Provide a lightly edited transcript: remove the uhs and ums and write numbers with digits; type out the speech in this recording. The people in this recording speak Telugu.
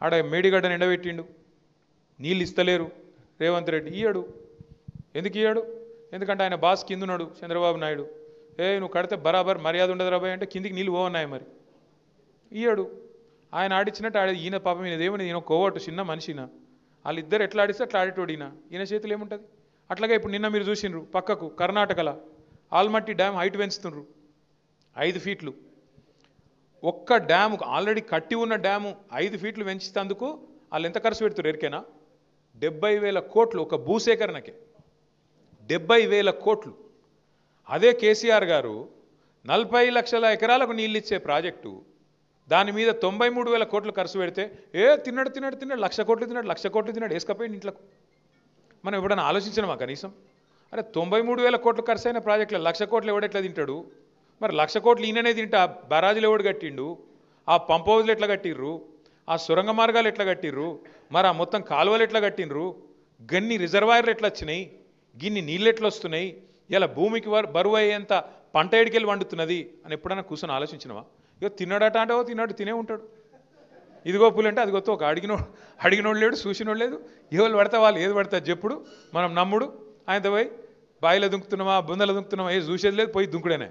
ఆడ మేడిగడ్డను ఎండబెట్టిండు, నీళ్ళు ఇస్తలేరు రేవంత్ రెడ్డి. ఇయ్యాడు. ఎందుకు ఇయ్యాడు? ఎందుకంటే ఆయన బాస్ కిందున్నాడు చంద్రబాబు నాయుడు. నువ్వు కడితే బరాబర్ మర్యాద ఉండదు రాబాయ్ అంటే కిందికి నీళ్ళు పోవన్నాయి. మరి ఇయ్యాడు. ఆయన ఆడిచ్చినట్టు ఈయన పాపం ఈయనదేమని ఈయన కోవట్టు చిన్న మనిషిన, వాళ్ళిద్దరు ఎట్లా ఆడిస్తే అట్లా ఆడేటోడు ఈయన చేతులు ఏముంటుంది. అట్లాగే ఇప్పుడు నిన్న మీరు చూసిండ్రు పక్కకు కర్ణాటకలో ఆల్మట్టి డ్యామ్ హైట్ పెంచుతుండ్రు 5 ఫీట్లు. ఒక్క డ్యాము ఆల్రెడీ కట్టి ఉన్న డ్యాము 5 ఫీట్లు పెంచుతందుకు వాళ్ళు ఎంత ఖర్చు పెడుతున్నారు ఎరికేనా? 70,000 కోట్లు ఒక భూసేకరణకే. 70,000 కోట్లు. అదే కేసీఆర్ గారు 40 లక్షల ఎకరాలకు నీళ్ళు ఇచ్చే ప్రాజెక్టు దాని మీద 93,000 కోట్లు ఖర్చు పెడితే తిన్నాడు 1,00,000 కోట్లు తిన్నాడు వేసుకపోయింది ఇంట్లోకి. మనం ఎప్పుడైనా ఆలోచించినామా కనీసం? అరే 93,000 కోట్లు ఖర్చు అయిన ప్రాజెక్టులో 1,00,000 కోట్లు ఎవడెట్లా తింటాడు? మరి 1,00,000 కోట్లు ఈయననే తింటా బరాజులు ఎవడు కట్టిండు? ఆ పంప్ హౌజులు ఎట్లా కట్టిర్రు? ఆ సొరంగ మార్గాలు ఎట్లా కట్టిర్రు? మరి ఆ మొత్తం కాలువలు ఎట్లా కట్టిండ్రు? గన్ని రిజర్వాయర్లు ఎట్లా వచ్చినాయి? గిన్ని నీళ్ళు ఎట్లా వస్తున్నాయి? ఇలా భూమికి బరువు అయ్యేంత పంట ఎడికెళ్ళి వండుతున్నది అని ఎప్పుడైనా కూర్చొని ఆలోచించినవా? ఇగో తిన్నాడట అంటే తిన్నాడు తినే ఉంటాడు. ఇదిగో పులి అంటే అది గొత్త ఒక అడిగినోడు లేడు, చూసినోడు లేదు. ఎవరు పడతా వాళ్ళు ఏది పడతారు చెప్పుడు, మనం నమ్ముడు. ఆయనతో పోయి బాయిలో దుంకుతున్నామా బుందలో దుంకుతున్నామా చూసేది లేదు, పోయి దుంకుడేనే.